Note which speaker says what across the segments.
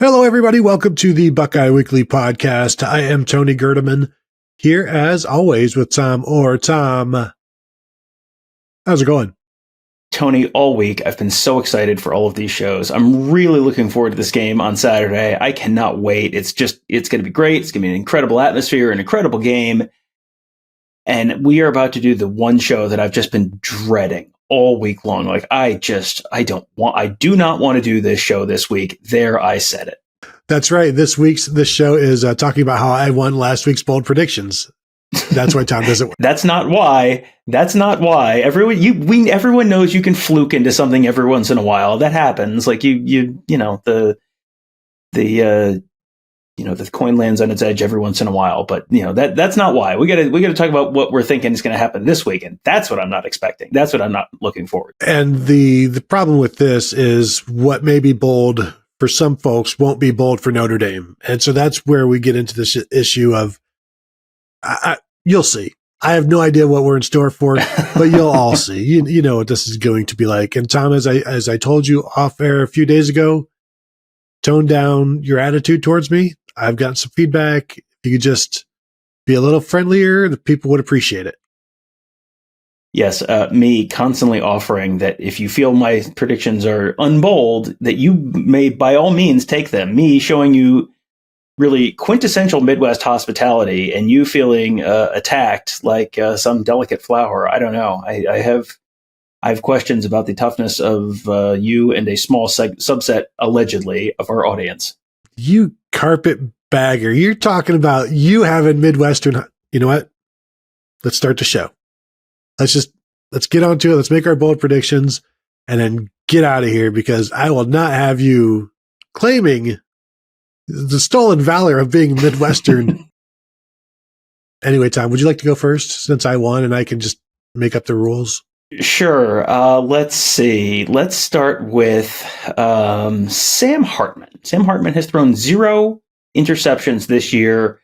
Speaker 1: Hello, everybody. Welcome to the Buckeye Weekly Podcast. I am Tony Gerdeman, here as always with Tom Orr. Tom, how's it going?
Speaker 2: Tony, all week I've been so excited for all of these shows. I'm really looking forward to this game on Saturday. I cannot wait. It's going to be great. It's going to be an incredible atmosphere, an incredible game. And we are about to do the one show that I've just been dreading all week long. Like, I do not want to do this show this week. There, I said it.
Speaker 1: That's right. This show is talking about how I won last week's bold predictions. That's why Tom doesn't.
Speaker 2: That's not why. Everyone knows you can fluke into something every once in a while. That happens. Like the coin lands on its edge every once in a while. But that's not why. We gotta talk about what we're thinking is going to happen this week, and that's what I'm not expecting. That's what I'm not looking forward to.
Speaker 1: And the problem with this is what may be bold for some folks won't be bold for Notre Dame, and so that's where we get into this issue of. You'll see. I have no idea what we're in store for, but you'll all see. You know what this is going to be like. And Tom, as I told you off air a few days ago, tone down your attitude towards me. I've gotten some feedback. If you could just be a little friendlier, the people would appreciate it.
Speaker 2: Yes, me constantly offering that if you feel my predictions are unbold, that you may by all means take them. Me showing you really quintessential Midwest hospitality, and you feeling attacked like some delicate flower. I don't know. I have questions about the toughness of you and a small subset, allegedly, of our audience.
Speaker 1: You carpet bagger. You're talking about you having Midwestern. You know what? Let's start the show. Let's get on to it. Let's make our bold predictions and then get out of here, because I will not have you claiming the stolen valor of being Midwestern. Anyway, Tom, would you like to go first, since I won and I can just make up the rules?
Speaker 2: Sure. Let's see. Let's start with Sam Hartman. Sam Hartman has thrown 0 interceptions this year.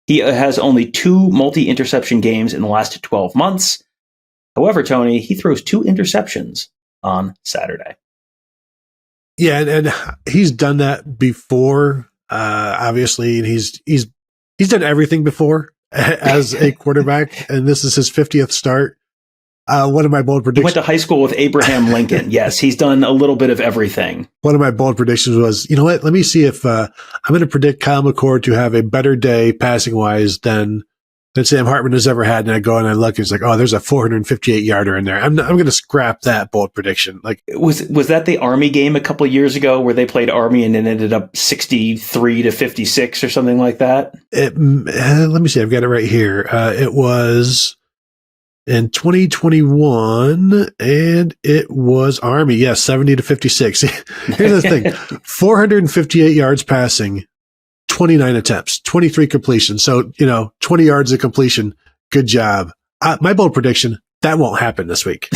Speaker 2: He has only 2 multi-interception games in the last 12 months. However, Tony, he throws 2 interceptions on Saturday.
Speaker 1: Yeah, and he's done that before. Obviously, and he's done everything before as a quarterback, and this is his 50th start. One of my bold predictions.
Speaker 2: He went to high school with Abraham Lincoln. Yes, he's done a little bit of everything.
Speaker 1: One of my bold predictions was, you know what? Let me see if I'm going to predict Kyle McCord to have a better day passing wise than Sam Hartman has ever had. And I go and I look, and it's like, oh, there's a 458 yarder in there. I'm going to scrap that bold prediction. Like,
Speaker 2: was that the Army game a couple of years ago where they played Army and it ended up 63-56 or something like that?
Speaker 1: Let me see. I've got it right here. It was in 2021, and it was Army. Yes, 70-56. Here's the thing: 458 yards passing. 29 attempts, 23 completions. So, 20 yards of completion. Good job. My bold prediction, that won't happen this week.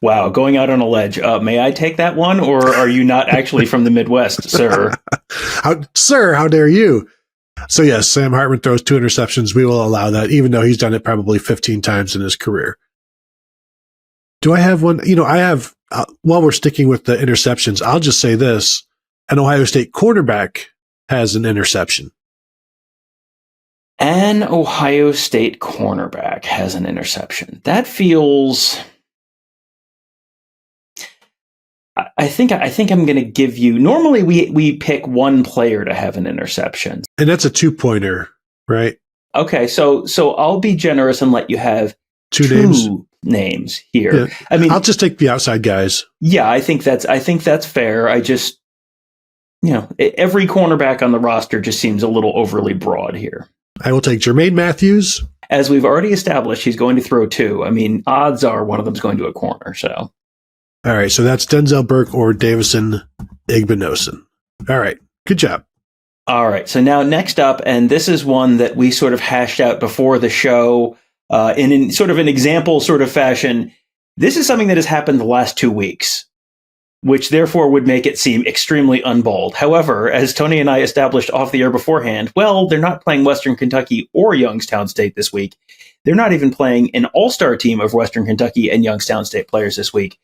Speaker 2: Wow. Going out on a ledge. May I take that one, or are you not actually from the Midwest, sir?
Speaker 1: How dare you? So yes, Sam Hartman throws 2 interceptions. We will allow that, even though he's done it probably 15 times in his career. Do I have one? I have, while we're sticking with the interceptions, I'll just say this. An Ohio State quarterback has an interception.
Speaker 2: An Ohio State cornerback has an interception. That feels... I think I'm going to give you... Normally, we pick one player to have an interception.
Speaker 1: And that's a 2-pointer, right?
Speaker 2: Okay, so I'll be generous and let you have two names here.
Speaker 1: Yeah.
Speaker 2: I mean,
Speaker 1: I'll just take the outside guys.
Speaker 2: Yeah, I think that's fair. I just... every cornerback on the roster just seems a little overly broad here.
Speaker 1: I will take Jermaine Matthews.
Speaker 2: As we've already established, he's going to throw 2. I mean, odds are one of them's going to a corner, so.
Speaker 1: All right, so that's Denzel Burke or Davison Igbinosun. All right, good job.
Speaker 2: All right, so now next up, and this is one that we sort of hashed out before the show in sort of an example sort of fashion. This is something that has happened the last 2 weeks, which therefore would make it seem extremely unbold. However, as Tony and I established off the air beforehand, well, they're not playing Western Kentucky or Youngstown State this week. They're not even playing an all-star team of Western Kentucky and Youngstown State players this week.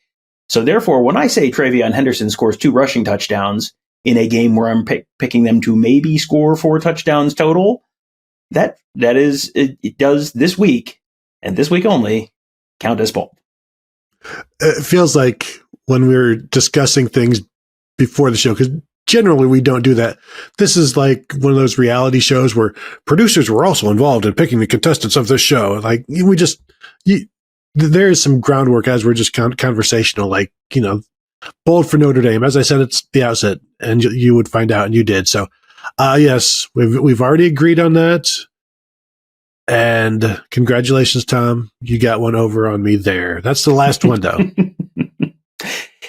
Speaker 2: So therefore, when I say TreVeyon Henderson scores 2 rushing touchdowns in a game where I'm picking them to maybe score 4 touchdowns total, that is, it does this week, and this week only, count as bold.
Speaker 1: It feels like when we were discussing things before the show, because generally we don't do that. This is like one of those reality shows where producers were also involved in picking the contestants of this show. Like there is some groundwork as we're just conversational, like, bold for Notre Dame. As I said, it's the outset, and you would find out, and you did. So, yes, we've already agreed on that. And congratulations, Tom. You got one over on me there. That's the last one, though.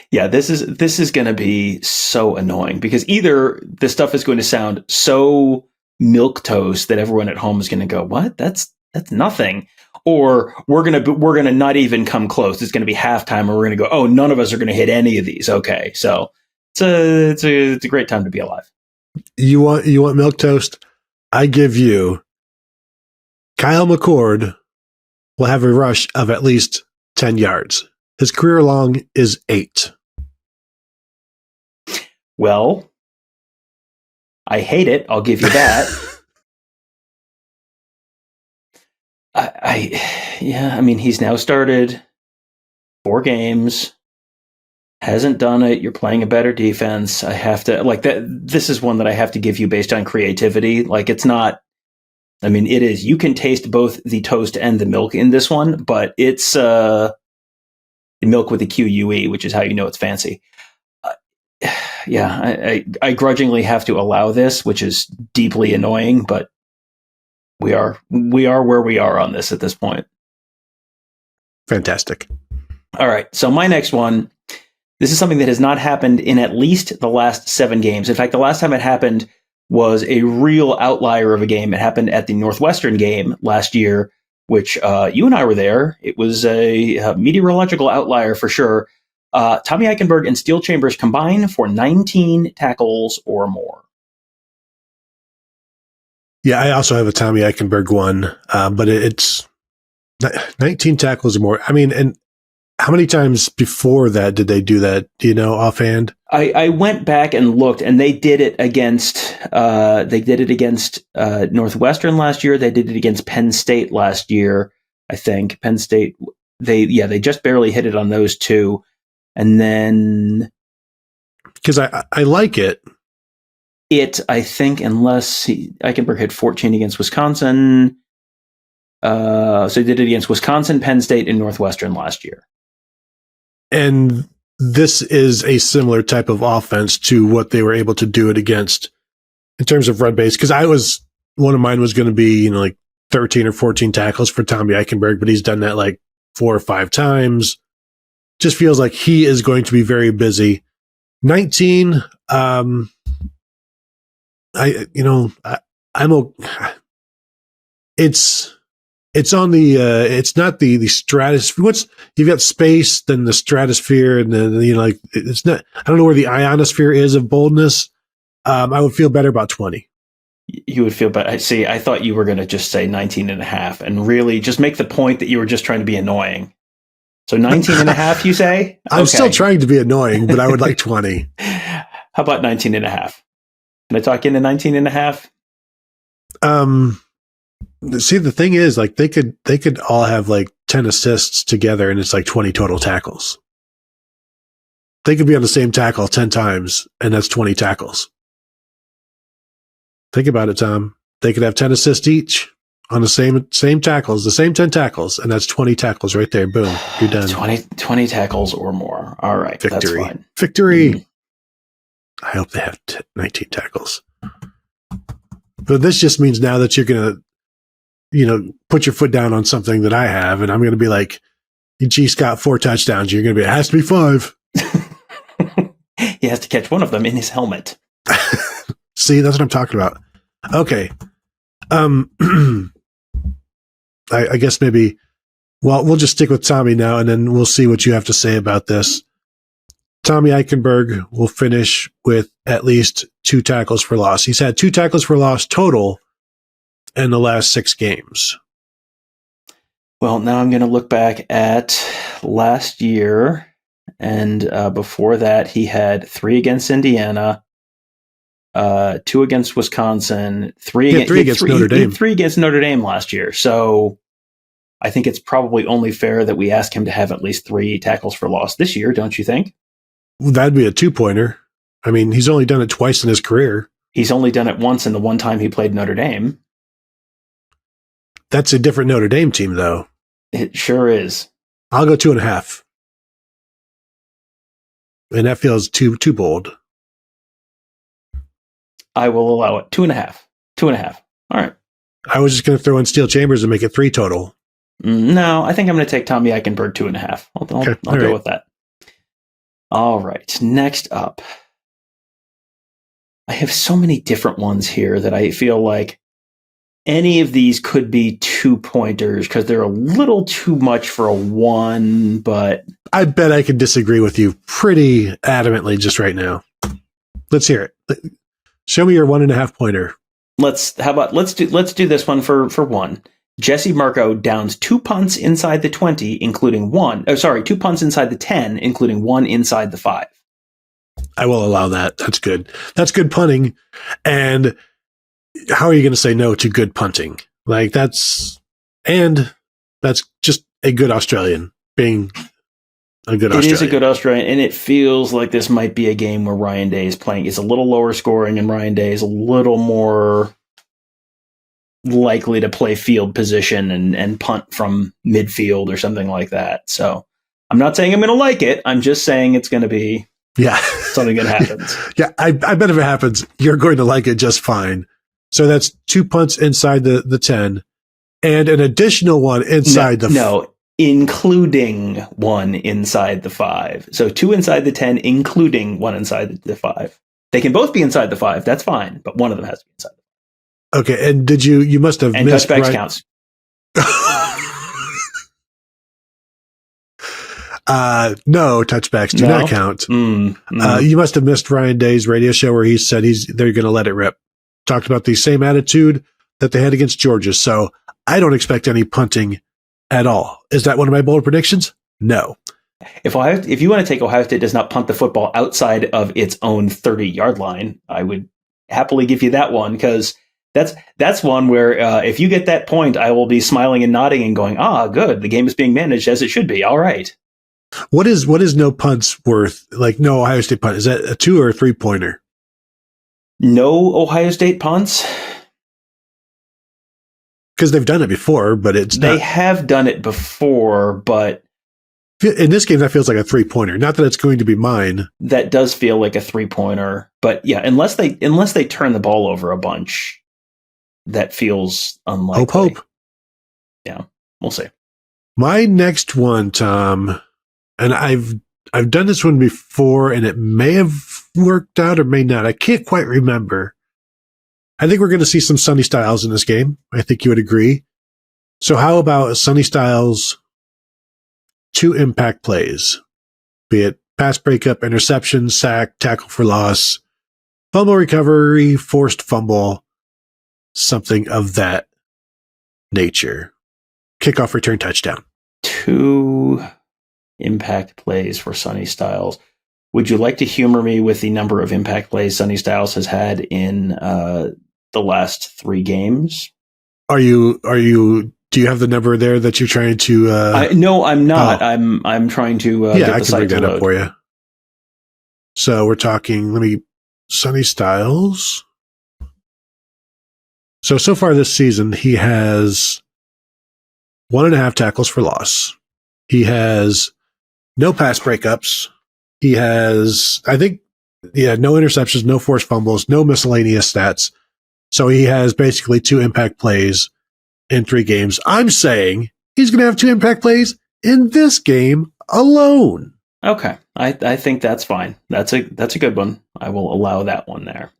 Speaker 2: Yeah, this is going to be so annoying because either this stuff is going to sound so milquetoast that everyone at home is going to go, "What? That's nothing," or we're gonna not even come close. It's going to be halftime, and we're going to go, "Oh, none of us are going to hit any of these." Okay, so it's a great time to be alive.
Speaker 1: You want milquetoast? I give you. Kyle McCord will have a rush of at least 10 yards. His career long is 8.
Speaker 2: Well, I hate it. I'll give you that. I mean, he's now started 4 games. Hasn't done it. You're playing a better defense. I have to like that. This is one that I have to give you based on creativity. Like it's not. I mean, it is. You can taste both the toast and the milk in this one, but it's milk with a QUE, which is how you know it's fancy. I grudgingly have to allow this, which is deeply annoying, but we are where we are on this at this point.
Speaker 1: Fantastic.
Speaker 2: All right. So my next one, this is something that has not happened in at least the last 7 games. In fact, the last time it happened was a real outlier of a game. It happened at the Northwestern game last year, which you and I were there. It was a meteorological outlier for sure. Tommy Eichenberg and Steel Chambers combine for 19 tackles or more.
Speaker 1: Yeah, I also have a Tommy Eichenberg one, but it's 19 tackles or more. I mean, and how many times before that did they do that? Do you know offhand?
Speaker 2: I went back and looked, and they did it against Northwestern last year. They did it against Penn State last year, I think. Penn State, they just barely hit it on those 2, and then
Speaker 1: because I like it.
Speaker 2: I think, unless Eichenberg hit 14 against Wisconsin, so he did it against Wisconsin, Penn State, and Northwestern last year.
Speaker 1: And this is a similar type of offense to what they were able to do it against in terms of run base. Because one of mine was going to be, like 13 or 14 tackles for Tommy Eichenberg, but he's done that like 4 or 5 times. Just feels like he is going to be very busy. 19, it's on the it's not the stratosphere. You've got space, then the stratosphere, and then it's not. I don't know where the ionosphere is of boldness. I would feel better about 20.
Speaker 2: You would feel better. See, I thought you were going to just say 19 and a half and really just make the point that you were just trying to be annoying. So 19 and a half, you say?
Speaker 1: I'm still trying to be annoying, but I would like 20.
Speaker 2: How about 19 and a half? Can I talk into 19 and a half?
Speaker 1: See, the thing is, like they could all have like 10 assists together, and it's like 20 total tackles. They could be on the same tackle 10 times, and that's 20 tackles. Think about it, Tom. They could have 10 assists each on the same tackles, the same 10 tackles, and that's 20 tackles right there. Boom, you're done.
Speaker 2: 20 tackles or more. All right,
Speaker 1: victory.
Speaker 2: That's fine.
Speaker 1: Victory. Mm-hmm. I hope they have 19 tackles. But this just means now that you're going to, put your foot down on something that I have, and I'm going to be like, G. Scott 4 touchdowns. You're going to be, it has to be 5.
Speaker 2: He has to catch one of them in his helmet.
Speaker 1: See, that's what I'm talking about. Okay. I guess maybe, we'll just stick with Tommy now, and then we'll see what you have to say about this. Tommy Eichenberg will finish with at least 2 tackles for loss. He's had 2 tackles for loss total in the last 6 games.
Speaker 2: Well, now I'm going to look back at last year, and before that, he had 3 against Indiana, 2 against Wisconsin, 3
Speaker 1: against Notre Dame.
Speaker 2: 3 against Notre Dame last year. So I think it's probably only fair that we ask him to have at least 3 tackles for loss this year, don't you think?
Speaker 1: That'd be a 2-pointer. I mean, he's only done it twice in his career.
Speaker 2: He's only done it once in the one time he played Notre Dame.
Speaker 1: That's a different Notre Dame team, though.
Speaker 2: It sure is.
Speaker 1: I'll go 2.5. And that feels too bold.
Speaker 2: I will allow it. 2.5. 2.5. All right.
Speaker 1: I was just going to throw in Steel Chambers and make it 3 total.
Speaker 2: No, I think I'm going to take Tommy Eichenberg 2.5. I'll go with that. All right. Next up. I have so many different ones here that I feel like any of these could be 2-pointers because they're a little too much for a 1, but
Speaker 1: I bet I can disagree with you pretty adamantly just right now. Let's hear it. Show me your 1.5-pointer.
Speaker 2: Let's do this one for 1. Jesse Marco downs 2 punts inside the 20, including 2 punts inside the 10, including 1 inside the 5.
Speaker 1: I will allow that. That's good. That's good punting. And how are you going to say no to good punting? Like that's just a good Australian being a good Australian.
Speaker 2: It is a good Australian, and it feels like this might be a game where Ryan Day is playing. It's a little lower scoring, and Ryan Day is a little more likely to play field position and punt from midfield or something like that. So I'm not saying I'm going to like it. I'm just saying it's going to be something that happens.
Speaker 1: Yeah, I bet if it happens, you're going to like it just fine. So that's 2 punts inside the 10 and an additional one inside
Speaker 2: including 1 inside the 5. So 2 inside the 10, including 1 inside the 5. They can both be inside the 5. That's fine, but one of them has to be inside the 5.
Speaker 1: Okay, and did you must have missed
Speaker 2: touchbacks counts.
Speaker 1: No, touchbacks do not count. You must have missed Ryan Day's radio show where he said they're going to let it rip. Talked about the same attitude that they had against Georgia. So I don't expect any punting at all. Is that one of my bold predictions? No.
Speaker 2: If you want to take Ohio State does not punt the football outside of its own 30-yard line, I would happily give you that one because that's one where if you get that point, I will be smiling and nodding and going, good. The game is being managed as it should be. All right.
Speaker 1: What is no punts worth? Like no Ohio State punt. Is that a 2 or a 3-pointer?
Speaker 2: No Ohio State punts?
Speaker 1: Because they've done it before, but
Speaker 2: they have done it before, but
Speaker 1: in this game, that feels like a 3-pointer. Not that it's going to be mine.
Speaker 2: That does feel like a 3-pointer, but yeah, unless they turn the ball over a bunch, that feels unlikely.
Speaker 1: Hope.
Speaker 2: Yeah, we'll see.
Speaker 1: My next one, Tom, and I've done this one before, and it may have worked out or may not. I can't quite remember. I think we're going to see some Sonny Styles in this game. I think you would agree. So how about Sonny Styles 2 impact plays, be it pass breakup, interception, sack, tackle for loss, fumble recovery, forced fumble, something of that nature. Kickoff return touchdown.
Speaker 2: 2 impact plays for Sonny Styles. Would you like to humor me with the number of impact plays Sonny Styles has had in the last 3 games?
Speaker 1: Do you have the number there that you're trying to?
Speaker 2: No, I'm not. I'm trying to.
Speaker 1: Get I can bring that up for you. So we're talking. Sonny Styles. So far this season, he has 1.5 tackles for loss. He has no pass breakups. He has, I think, no interceptions, no forced fumbles, no miscellaneous stats. So he has basically 2 impact plays in 3 games. I'm saying he's going to have 2 impact plays in this game alone.
Speaker 2: Okay. I think that's fine. That's a good one. I will allow that one there.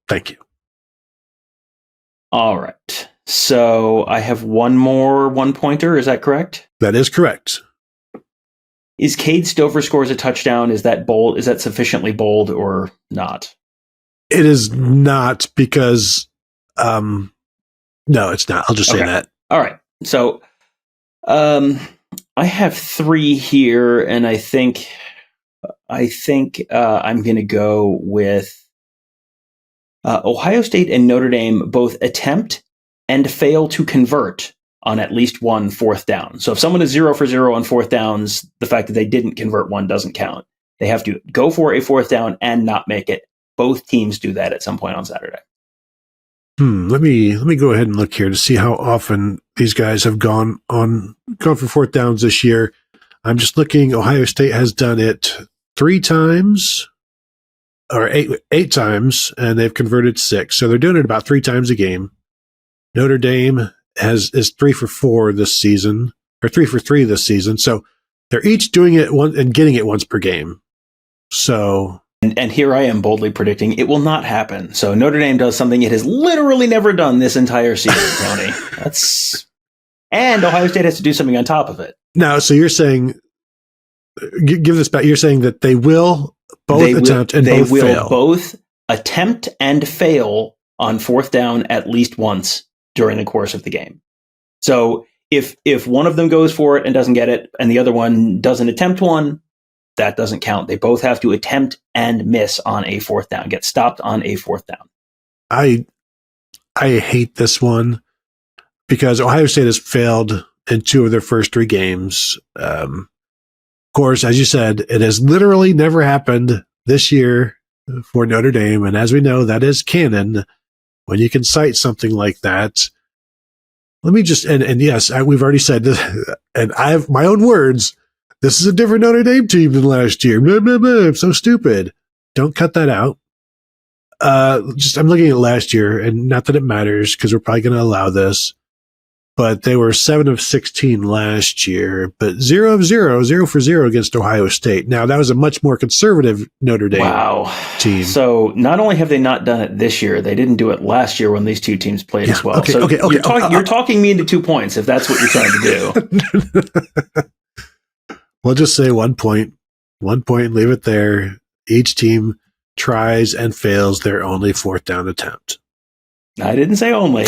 Speaker 1: Thank you.
Speaker 2: All right. So I have one more 1-pointer. Is that correct?
Speaker 1: That is correct.
Speaker 2: Is Cade Stover scores a touchdown? Is that bold? Is that sufficiently bold or not?
Speaker 1: It is not because, no, it's not. I'll just say that.
Speaker 2: All right. So, I have 3 here, and I think I'm going to go with Ohio State and Notre Dame both attempt and fail to convert on at least one fourth down. So if someone is 0 for 0 on fourth downs, the fact that they didn't convert one doesn't count. They have to go for a fourth down and not make it. Both teams do that at some point on Saturday.
Speaker 1: Let me go ahead and look here to see how often these guys have gone for fourth downs this year. I'm just looking. Ohio State has done it 3 times or eight times, and they've converted 6. So they're doing it about 3 times a game. Notre Dame is 3 for 4 this season, or 3 for 3 this season. So they're each doing it one and getting it once per game. So.
Speaker 2: And here I am boldly predicting it will not happen. So Notre Dame does something it has literally never done this entire season, Tony. And Ohio State has to do something on top of it.
Speaker 1: Now, so you're saying, give this back. You're saying that they will both attempt and both fail. They will
Speaker 2: both attempt and fail on fourth down at least once during the course of the game. So if one of them goes for it and doesn't get it, and the other one doesn't attempt one, that doesn't count. They both have to attempt and miss on a fourth down, get stopped on a fourth down.
Speaker 1: I hate this one because Ohio State has failed in 2 of their first 3 games. Of course, as you said, it has literally never happened this year for Notre Dame. And as we know, that is canon when you can cite something like that. Let me just, and yes, we've already said this, and I have my own words. This is a different Notre Dame team than last year. Blah, blah, blah. I'm so stupid. Don't cut that out. I'm looking at last year, and not that it matters because we're probably going to allow this, but they were 7 of 16 last year, but 0 for 0 against Ohio State. Now that was a much more conservative Notre Dame team.
Speaker 2: So not only have they not done it this year, they didn't do it last year when these two teams played as well.
Speaker 1: Okay,
Speaker 2: you're talking me into 2 points if that's what you're trying to do.
Speaker 1: We'll just say 1 point, leave it there. Each team tries and fails their only fourth down attempt.
Speaker 2: I didn't say only.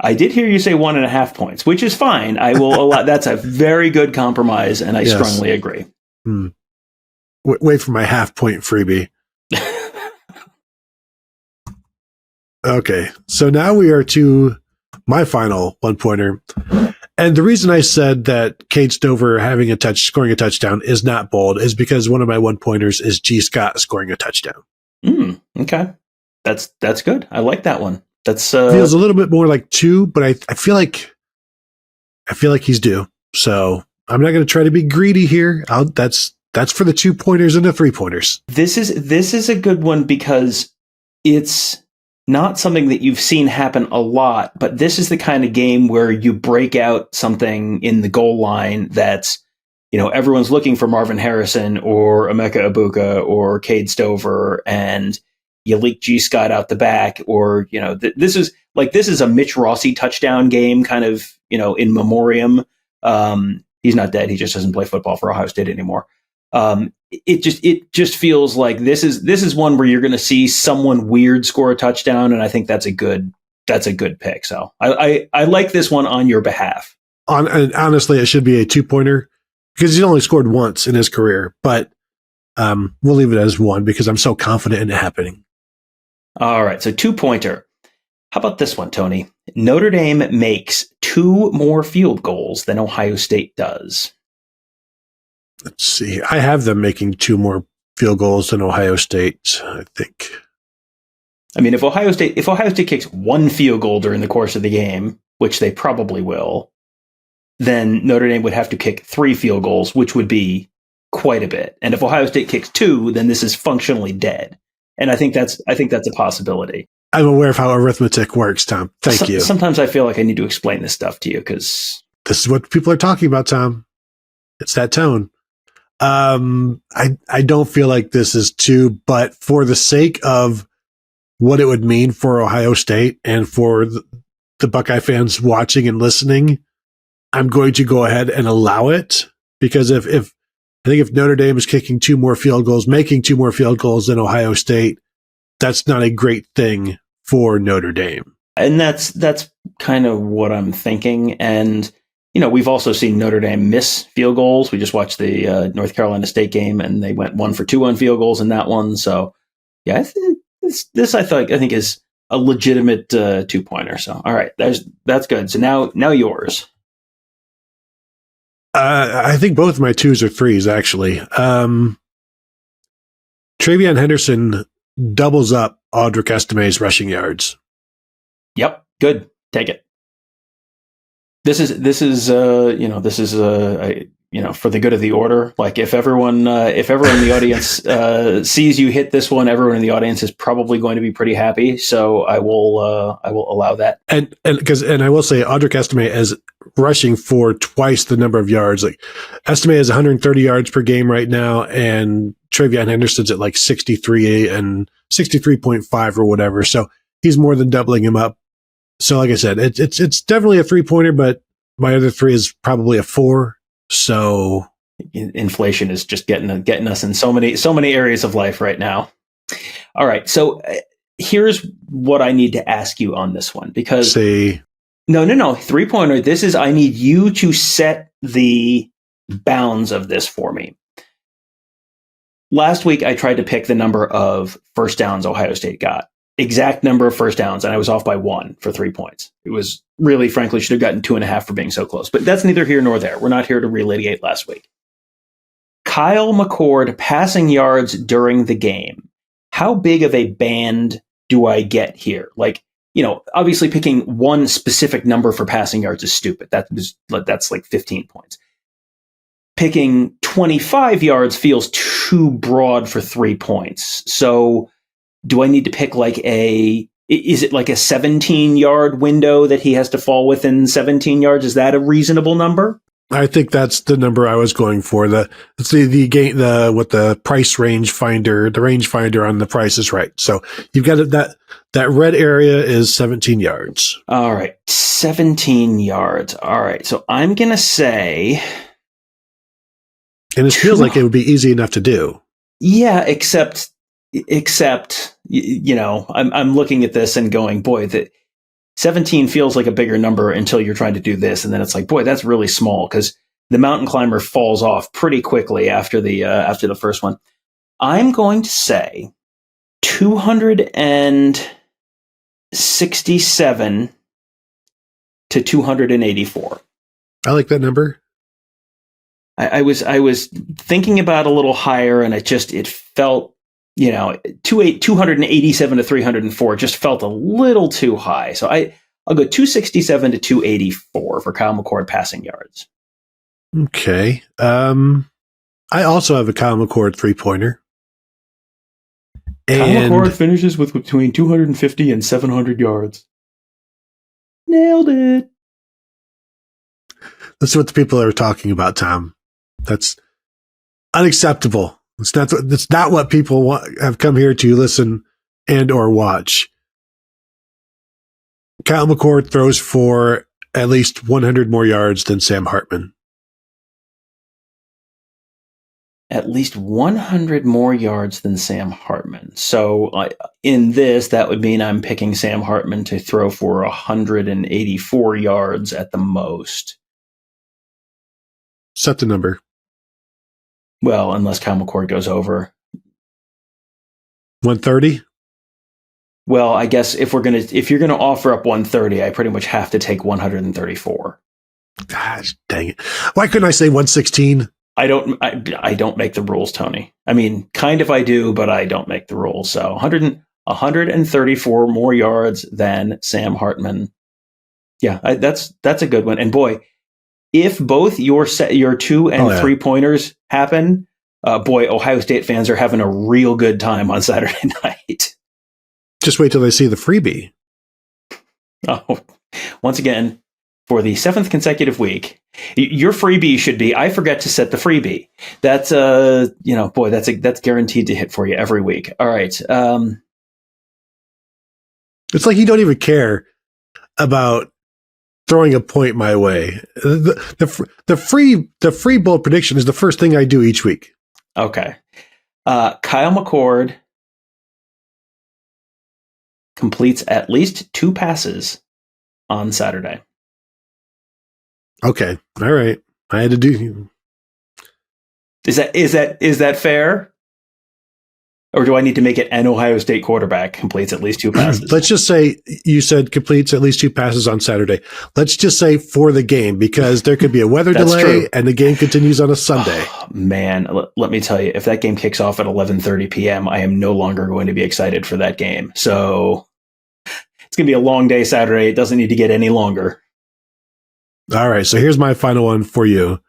Speaker 2: I did hear you say 1.5 points, which is fine. I will allow. That's a very good compromise, and I strongly agree.
Speaker 1: Wait for my half-point freebie. Okay, so now we are to my final 1-pointer. And the reason I said that Cade Stover scoring a touchdown is not bold is because one of my 1-pointers is G. Scott scoring a touchdown.
Speaker 2: Okay. That's good. I like that one. That's
Speaker 1: feels a little bit more like 2, but I feel like he's due. So I'm not going to try to be greedy here. That's for the 2-pointers and the 3-pointers.
Speaker 2: This is a good one because it's not something that you've seen happen a lot, but this is the kind of game where you break out something in the goal line that's, everyone's looking for Marvin Harrison or Emeka Ibuka or Cade Stover, and you leak G. Scott out the back, or, this is a Mitch Rossi touchdown game kind of, in memoriam. He's not dead. He just doesn't play football for Ohio State anymore. It just feels like this is one where you're going to see someone weird score a touchdown, and I think that's a good pick. So I like this one on your behalf.
Speaker 1: And honestly, it should be a 2-pointer because he's only scored once in his career, but we'll leave it as 1 because I'm so confident in it happening.
Speaker 2: All right, so 2-pointer. How about this one, Tony? Notre Dame makes 2 more field goals than Ohio State does.
Speaker 1: Let's see. I have them making 2 more field goals than Ohio State, I think.
Speaker 2: I mean, if Ohio State kicks 1 field goal during the course of the game, which they probably will, then Notre Dame would have to kick 3 field goals, which would be quite a bit. And if Ohio State kicks 2, then this is functionally dead. And I think that's a possibility.
Speaker 1: I'm aware of how arithmetic works, Tom. Thank you.
Speaker 2: Sometimes I feel like I need to explain this stuff to you because
Speaker 1: this is what people are talking about, Tom. It's that tone. I don't feel like this is 2, but for the sake of what it would mean for Ohio State and for the Buckeye fans watching and listening, I'm going to go ahead and allow it because if Notre Dame is making 2 more field goals than Ohio State, that's not a great thing for Notre Dame.
Speaker 2: And that's kind of what I'm thinking. And we've also seen Notre Dame miss field goals. We just watched the North Carolina State game, and they went 1 for 2 on field goals in that one. So, yeah, this this I think is a legitimate 2-pointer. So all right, that's good. So now yours.
Speaker 1: I think both of my 2s are 3s actually. TreVeyon Henderson doubles up Audric Estime's rushing yards.
Speaker 2: Yep, good. Take it. This is for the good of the order. Like if everyone in the audience sees you hit this one, everyone in the audience is probably going to be pretty happy. So I will allow that. And
Speaker 1: I will say Audric Estime is rushing for twice the number of yards. Like Estime is 130 yards per game right now, and TreVeyon Henderson's at like 63 and 63.5 or whatever. So he's more than doubling him up. So like I said, it's definitely a 3-pointer, but my other 3 is probably a 4. So
Speaker 2: inflation is just getting us in so many areas of life right now. All right. So here's what I need to ask you on this one, because no 3-pointer. This is, I need you to set the bounds of this for me. Last week, I tried to pick the number of first downs Ohio State got. Exact number of first downs, and I was off by 1 for 3 points. It was really, frankly, should have gotten 2.5 for being so close. But that's neither here nor there. We're not here to relitigate last week. Kyle McCord passing yards during the game. How big of a band do I get here? Like, obviously picking one specific number for passing yards is stupid. That's like 15 points. Picking 25 yards feels too broad for 3 points. So do I need to pick is it like a 17-yard window that he has to fall within 17 yards? Is that a reasonable number?
Speaker 1: I think that's the number I was going for. It's the price range finder, the range finder on the Price is Right. So you've got that red area is 17 yards.
Speaker 2: All right. 17 yards. All right. So I'm going to say,
Speaker 1: and it feels like it would be easy enough to do.
Speaker 2: Yeah, except I'm looking at this and going, boy, that 17 feels like a bigger number until you're trying to do this, and then it's like, boy, that's really small, because the mountain climber falls off pretty quickly after the first one. I'm going to say 267 to 284.
Speaker 1: I like that number.
Speaker 2: I was thinking about a little higher, and it felt, 287 to 304 just felt a little too high. So I'll go 267 to 284 for Kyle McCord passing yards.
Speaker 1: Okay. I also have a Kyle McCord 3-pointer.
Speaker 2: Kyle McCord finishes with between 250 and 700 yards. Nailed it.
Speaker 1: That's what the people are talking about, Tom. That's unacceptable. It's not what people have come here to listen and or watch. Kyle McCord throws for at least 100 more yards than Sam Hartman.
Speaker 2: At least 100 more yards than Sam Hartman. So in this, that would mean I'm picking Sam Hartman to throw for 184 yards at the most.
Speaker 1: Set the number.
Speaker 2: Well, unless Kyle McCord goes over
Speaker 1: 130.
Speaker 2: Well, I guess if you're gonna offer up 130, I pretty much have to take 134.
Speaker 1: Gosh, dang it! Why couldn't I say 116?
Speaker 2: I don't make the rules, Tony. I mean, kind of I do, but I don't make the rules. So 134 more yards than Sam Hartman. Yeah, that's a good one. And boy, if both your 2 and 3 pointers happen, boy, Ohio State fans are having a real good time on Saturday night.
Speaker 1: Just wait till they see the freebie.
Speaker 2: Oh, once again, for the 7th consecutive week, your freebie should be, I forget to set the freebie. That's boy, that's guaranteed to hit for you every week. All right.
Speaker 1: It's like you don't even care about throwing a point my way. The free bold prediction is the first thing I do each week.
Speaker 2: Okay. Kyle McCord completes at least 2 passes on Saturday.
Speaker 1: Okay. All right. I had to do.
Speaker 2: Is that fair? Or do I need to make it an Ohio State quarterback completes at least 2 passes?
Speaker 1: Let's just say you said completes at least 2 passes on Saturday. Let's just say for the game, because there could be a weather delay
Speaker 2: true.
Speaker 1: and the game continues on a Sunday.
Speaker 2: Oh, man, let me tell you, if that game kicks off at 11:30 p.m., I am no longer going to be excited for that game. So it's going to be a long day Saturday. It doesn't need to get any longer.
Speaker 1: All right, so here's my final one for you.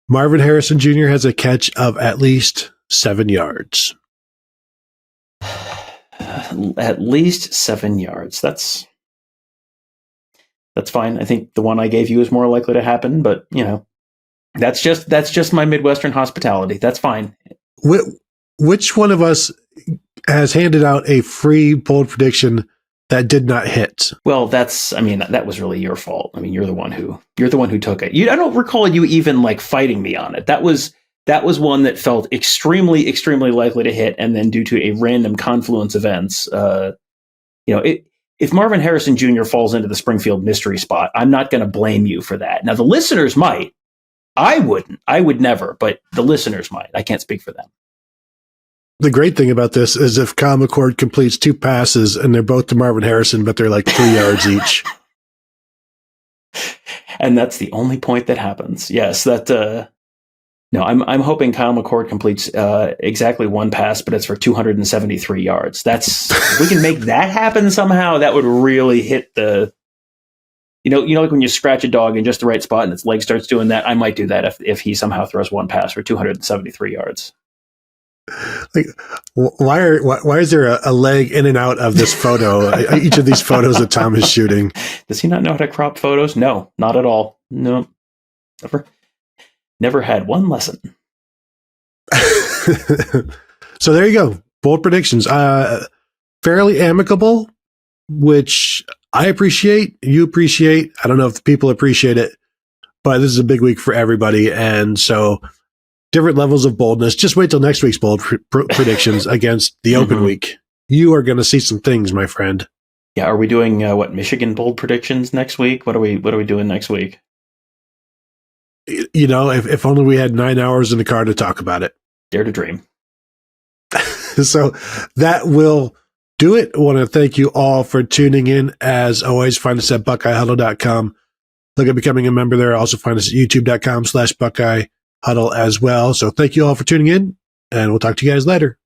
Speaker 1: Marvin Harrison Jr. has a catch of at least 7 yards.
Speaker 2: At least 7 yards. That's fine. I think the one I gave you is more likely to happen, but that's just my Midwestern hospitality. That's fine.
Speaker 1: Which one of us has handed out a free bold prediction that did not hit?
Speaker 2: Well, that was really your fault. I mean, you're the one who took it. I don't recall you even like fighting me on it. That was one that felt extremely, extremely likely to hit, and then due to a random confluence of events, if Marvin Harrison Jr. falls into the Springfield mystery spot, I'm not going to blame you for that. Now, the listeners might. I wouldn't. I would never, but the listeners might. I can't speak for them.
Speaker 1: The great thing about this is if Kyle McCord completes 2 passes and they're both to Marvin Harrison, but they're like 3 yards each.
Speaker 2: And that's the only point that happens. Yes, no, I'm hoping Kyle McCord completes exactly 1 pass, but it's for 273 yards. If we can make that happen somehow, that would really hit the, like when you scratch a dog in just the right spot and its leg starts doing that. I might do that if he somehow throws 1 pass for 273 yards.
Speaker 1: Like, why is there a leg in and out of this photo? Each of these photos that Tom is shooting.
Speaker 2: Does he not know how to crop photos? No, not at all. No, never had one lesson.
Speaker 1: So there you go. Bold predictions. Fairly amicable, which I appreciate. You appreciate. I don't know if the people appreciate it, but this is a big week for everybody. And so different levels of boldness. Just wait till next week's bold predictions against the open week. You are going to see some things, my friend.
Speaker 2: Yeah. Are we doing Michigan bold predictions next week? What are we doing next week?
Speaker 1: If only we had 9 hours in the car to talk about it.
Speaker 2: Dare to dream.
Speaker 1: So that will do it. I want to thank you all for tuning in. As always, find us at BuckeyeHuddle.com. Look at becoming a member there. Also find us at YouTube.com/BuckeyeHuddle as well. So thank you all for tuning in, and we'll talk to you guys later.